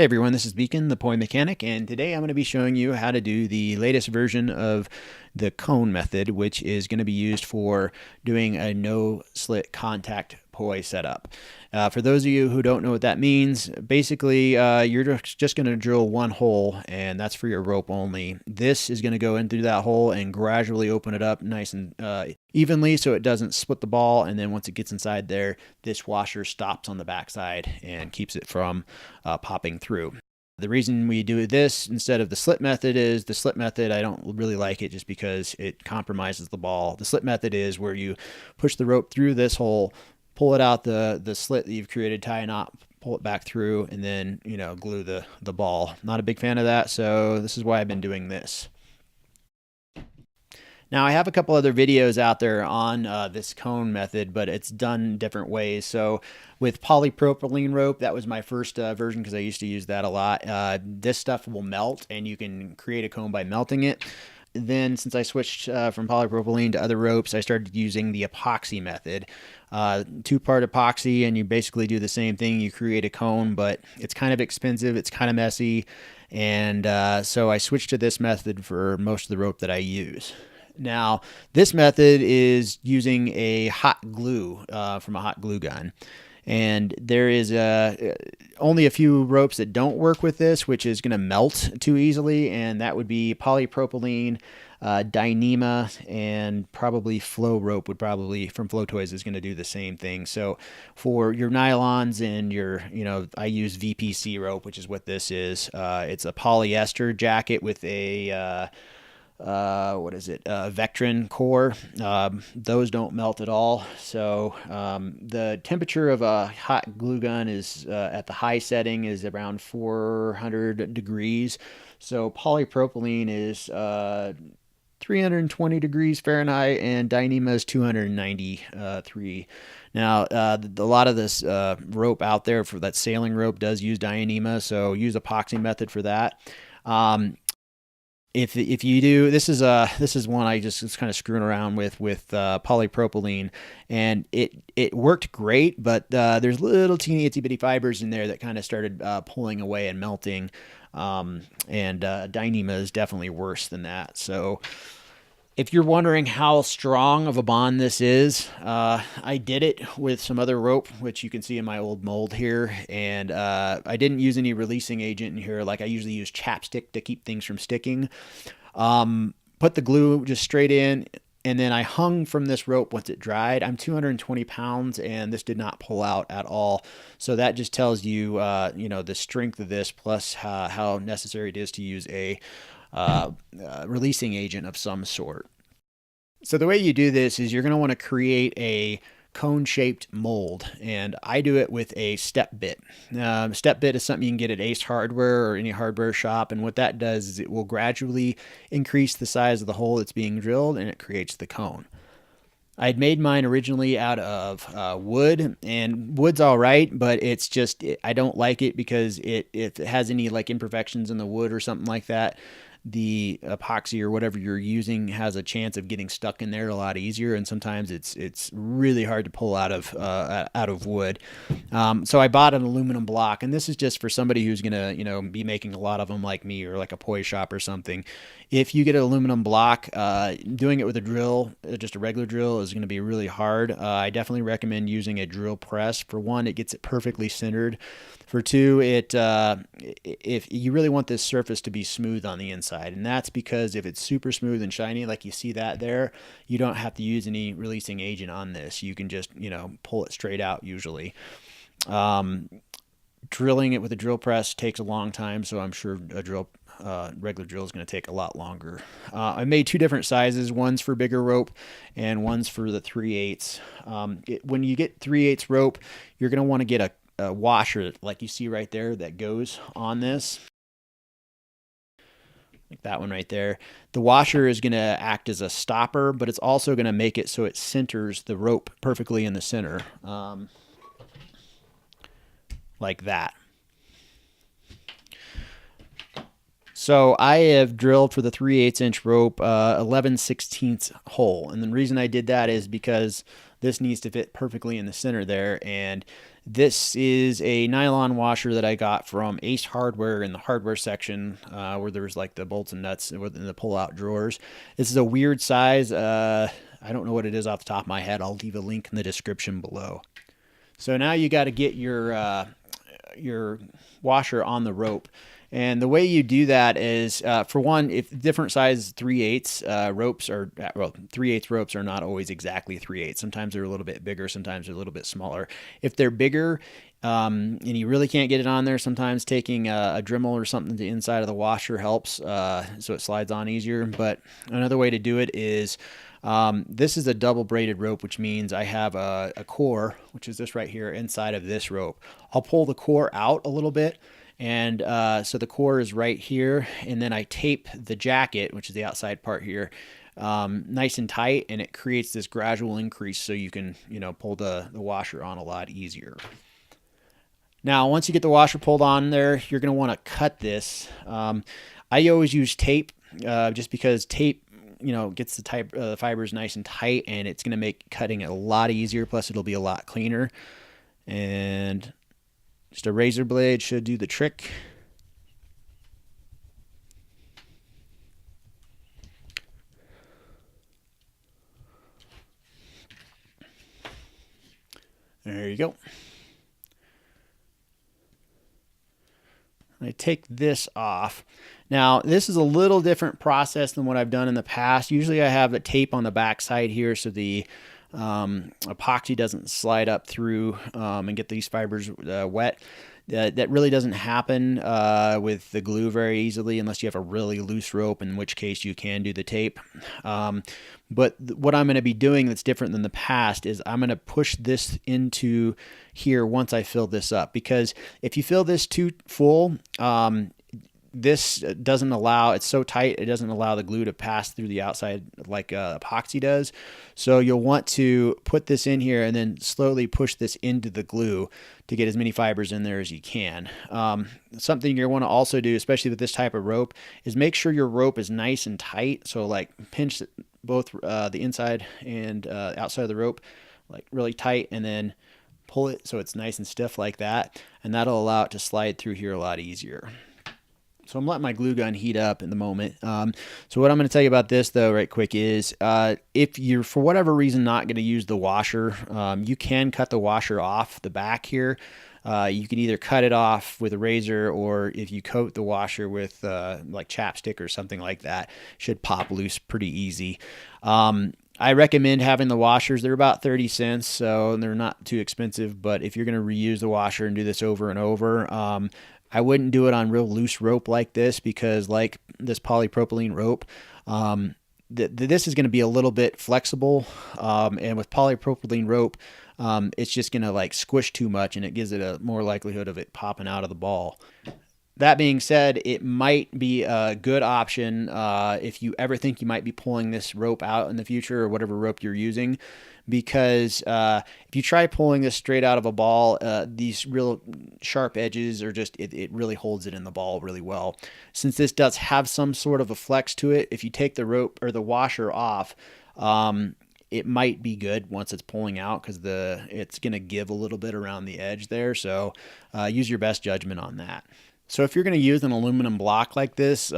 Hey everyone, this is Beacon, the Poi Mechanic, and today I'm going to be showing you how to do the latest version of the cone method, which is going to be used for doing a no slit contact poi setup. For those of you who don't know what that means, basically you're just going to drill one hole, and that's for your rope only. This is going to go in through that hole and gradually open it up nice and evenly so it doesn't split the ball, and then once it gets inside there, this washer stops on the backside and keeps it from popping through. The reason we do this instead of the slit method is the slit method, I don't really like it just because it compromises the ball. The slit method is where you push the rope through this hole, pull it out the slit that you've created, tie a knot, pull it back through, and then, glue the ball. Not a big fan of that, so this is why I've been doing this. Now, I have a couple other videos out there on this cone method, but it's done different ways. So with polypropylene rope, that was my first version because I used to use that a lot. This stuff will melt, and you can create a cone by melting it. Then since I switched from polypropylene to other ropes, I started using the epoxy method. Two-part epoxy, and you basically do the same thing. You create a cone, but it's kind of expensive. It's kind of messy. And so I switched to this method for most of the rope that I use. Now, this method is using a hot glue from a hot glue gun. And there is only a few ropes that don't work with this, which is going to melt too easily, and that would be polypropylene, Dyneema, and probably Flow rope would probably, from Flow Toys, is going to do the same thing. So for your nylons and your, I use VPC rope, which is what this is. It's a polyester jacket with a Vectrin core. Those don't melt at all. So the temperature of a hot glue gun is at the high setting is around 400 degrees. So polypropylene is 320 degrees Fahrenheit, and Dyneema is 293. Now, a lot of this rope out there for that sailing rope does use Dyneema, so use epoxy method for that. If you do, this is one I just was kind of screwing around with polypropylene, and it worked great, but there's little teeny itsy bitty fibers in there that kind of started pulling away and melting, and Dyneema is definitely worse than that. So if you're wondering how strong of a bond this is, I did it with some other rope, which you can see in my old mold here, and I didn't use any releasing agent in here. Like I usually use chapstick to keep things from sticking. Put the glue just straight in, and then I hung from this rope once it dried. I'm 220 pounds, and this did not pull out at all. So that just tells you, the strength of this, plus how necessary it is to use a releasing agent of some sort. So the way you do this is you're going to want to create a cone-shaped mold, and I do it with a step bit. Step bit is something you can get at Ace Hardware or any hardware shop, and what that does is it will gradually increase the size of the hole that's being drilled, and it creates the cone. I'd made mine originally out of wood, and wood's all right, but it's just, I don't like it because if it has any like imperfections in the wood or something like that, the epoxy or whatever you're using has a chance of getting stuck in there a lot easier, and sometimes it's really hard to pull out of wood. So I bought an aluminum block, and this is just for somebody who's gonna be making a lot of them like me, or like a poi shop or something. If you get an aluminum block, doing it with a drill, just a regular drill, is going to be really hard. I definitely recommend using a drill press. For one, it gets it perfectly centered. For two, if you really want this surface to be smooth on the inside, and that's because if it's super smooth and shiny, like you see that there, you don't have to use any releasing agent on this. You can just, pull it straight out usually. Drilling it with a drill press takes a long time, so I'm sure a regular drill is going to take a lot longer. I made two different sizes. One's for bigger rope, and one's for the 3/8. When you get 3/8 rope, you're going to want to get a washer like you see right there that goes on this, like that one right there. The washer is going to act as a stopper, but it's also going to make it so it centers the rope perfectly in the center, like that. So I have drilled for the 3/8 inch rope 11/16 hole, and the reason I did that is because this needs to fit perfectly in the center there, and This is a nylon washer that I got from Ace Hardware in the hardware section, where there's like the bolts and nuts in the pull-out drawers. This is a weird size. I don't know what it is off the top of my head. I'll leave a link in the description below. So now you got to get your washer on the rope. And the way you do that is, for one, if different size 3/8 ropes are, well, 3/8 ropes are not always exactly 3/8. Sometimes they're a little bit bigger, sometimes they're a little bit smaller. If they're bigger, and you really can't get it on there, sometimes taking a Dremel or something to the inside of the washer helps, so it slides on easier. But another way to do it is, this is a double braided rope, which means I have a core, which is this right here, inside of this rope. I'll pull the core out a little bit. And so the core is right here, and then I tape the jacket, which is the outside part here, nice and tight, and it creates this gradual increase so you can, pull the washer on a lot easier. Now, once you get the washer pulled on there, you're going to want to cut this. I always use tape, just because tape, gets the fibers nice and tight, and it's going to make cutting a lot easier, plus it'll be a lot cleaner. And just a razor blade should do the trick. There you go. I take this off. Now, this is a little different process than what I've done in the past. Usually I have a tape on the back side here so the epoxy doesn't slide up through and get these fibers wet. That really doesn't happen with the glue very easily unless you have a really loose rope, in which case you can do the tape. But what I'm going to be doing that's different than the past is I'm going to push this into here once I fill this up, because if you fill this too full, this doesn't allow, it's so tight, it doesn't allow the glue to pass through the outside like epoxy does. So you'll want to put this in here and then slowly push this into the glue to get as many fibers in there as you can. Something you want to also do, especially with this type of rope, is make sure your rope is nice and tight. So like pinch both the inside and outside of the rope like really tight, and then pull it so it's nice and stiff like that, and that'll allow it to slide through here a lot easier. So I'm letting my glue gun heat up in the moment. So what I'm going to tell you about this, though, right quick, is if you're, for whatever reason, not going to use the washer, you can cut the washer off the back here. You can either cut it off with a razor, or if you coat the washer with like chapstick or something like that, it should pop loose pretty easy. I recommend having the washers. They're about 30 cents, so they're not too expensive. But if you're going to reuse the washer and do this over and over, I wouldn't do it on real loose rope like this, because like this polypropylene rope, this is going to be a little bit flexible. And with polypropylene rope, it's just going to like squish too much, and it gives it a more likelihood of it popping out of the ball. That being said, it might be a good option if you ever think you might be pulling this rope out in the future, or whatever rope you're using, because if you try pulling this straight out of a ball, these real sharp edges are just, it really holds it in the ball really well. Since this does have some sort of a flex to it, if you take the rope or the washer off, it might be good once it's pulling out, because it's going to give a little bit around the edge there. So use your best judgment on that. So if you're going to use an aluminum block like this,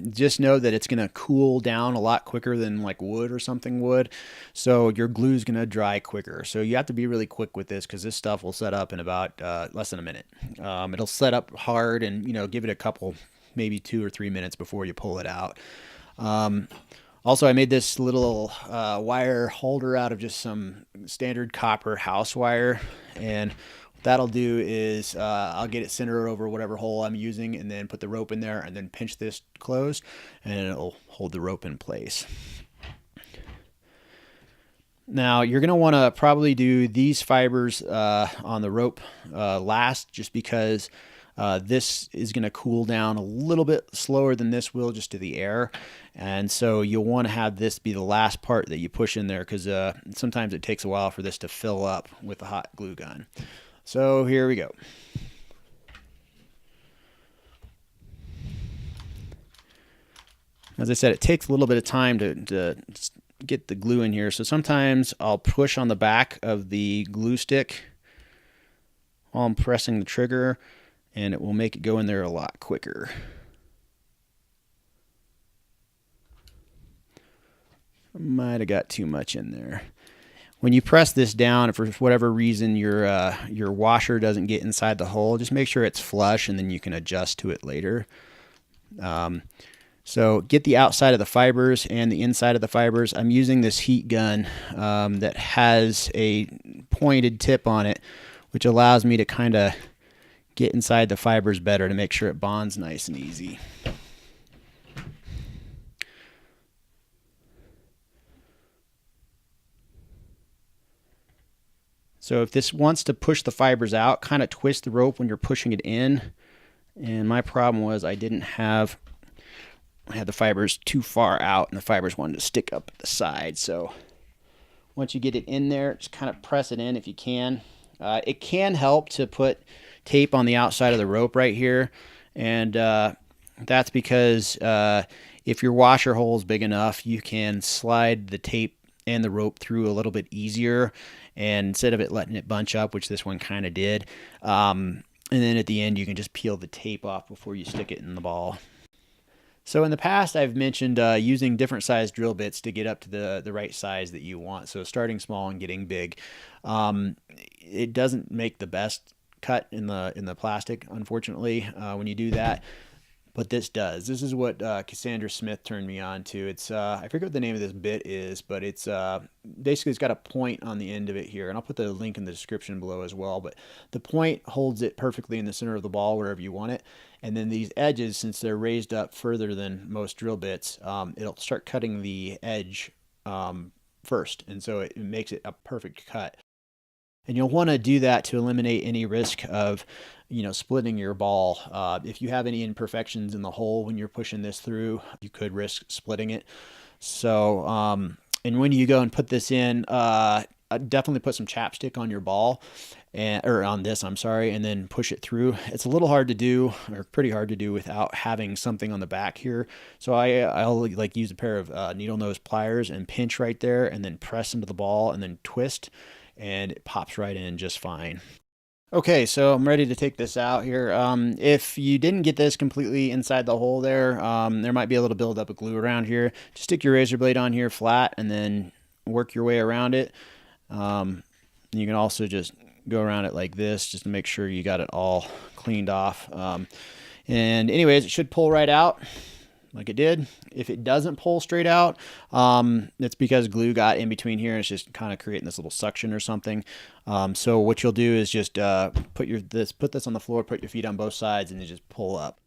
just know that it's going to cool down a lot quicker than like wood or something would. So your glue is going to dry quicker. So you have to be really quick with this, because this stuff will set up in about less than a minute. It'll set up hard, and give it a couple, maybe 2 or 3 minutes before you pull it out. Also, I made this little wire holder out of just some standard copper house wire, and that'll do is I'll get it centered over whatever hole I'm using, and then put the rope in there, and then pinch this closed, and it'll hold the rope in place. Now you're going to want to probably do these fibers on the rope last, just because this is going to cool down a little bit slower than this will, just to the air. And so you'll want to have this be the last part that you push in there, because sometimes it takes a while for this to fill up with the hot glue gun. So here we go. As I said, it takes a little bit of time to get the glue in here. So sometimes I'll push on the back of the glue stick while I'm pressing the trigger, and it will make it go in there a lot quicker. Might have got too much in there. When you press this down, if for whatever reason your washer doesn't get inside the hole, just make sure it's flush, and then you can adjust to it later. So get the outside of the fibers and the inside of the fibers. I'm using this heat gun that has a pointed tip on it, which allows me to kind of get inside the fibers better to make sure it bonds nice and easy. So if this wants to push the fibers out, kind of twist the rope when you're pushing it in. And my problem was I had the fibers too far out, and the fibers wanted to stick up at the side. So once you get it in there, just kind of press it in if you can. It can help to put tape on the outside of the rope right here, and that's because if your washer hole is big enough, you can slide the tape and the rope through a little bit easier, and instead of it letting it bunch up, which this one kind of did, and then at the end you can just peel the tape off before you stick it in the ball. So in the past, I've mentioned using different size drill bits to get up to the right size that you want. So starting small and getting big. It doesn't make the best cut in the plastic, unfortunately, when you do that. But this does. This is what Cassandra Smith turned me on to. It's I forget what the name of this bit is, but it's basically it's got a point on the end of it here, and I'll put the link in the description below as well. But the point holds it perfectly in the center of the ball wherever you want it, and then these edges, since they're raised up further than most drill bits, it'll start cutting the edge first, and so it makes it a perfect cut. And you'll want to do that to eliminate any risk of, splitting your ball. If you have any imperfections in the hole when you're pushing this through, you could risk splitting it. So, and when you go and put this in, definitely put some chapstick on your ball, or on this, I'm sorry, and then push it through. It's a little hard to do, or pretty hard to do, without having something on the back here. So I'll like use a pair of needle nose pliers and pinch right there, and then press into the ball, and then twist, and it pops right in just fine. Okay, so I'm ready to take this out here. If you didn't get this completely inside the hole there might be a little buildup of glue around here. Just stick your razor blade on here flat and then work your way around it. You can also just go around it like this just to make sure you got it all cleaned off. And anyways, it should pull right out like it did. If it doesn't pull straight out, it's because glue got in between here and it's just kind of creating this little suction or something. So what you'll do is just put this on the floor, put your feet on both sides, and then just pull up.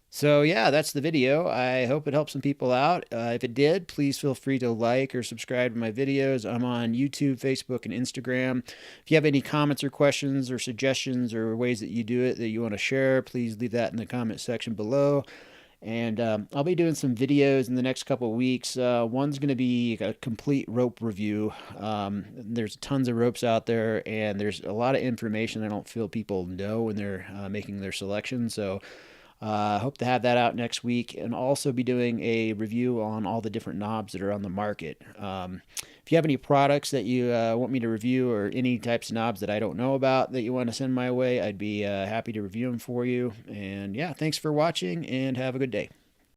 So yeah, that's the video. I hope it helped some people out. If it did, please feel free to like or subscribe to my videos. I'm on YouTube, Facebook, and Instagram. If you have any comments or questions or suggestions or ways that you do it that you want to share, please leave that in the comment section below. And I'll be doing some videos in the next couple of weeks. One's going to be a complete rope review. There's tons of ropes out there, and there's a lot of information I don't feel people know when they're making their selection. So I hope to have that out next week, and also be doing a review on all the different knobs that are on the market. If you have any products that you want me to review, or any types of knobs that I don't know about that you want to send my way, I'd be happy to review them for you. And yeah, thanks for watching, and have a good day.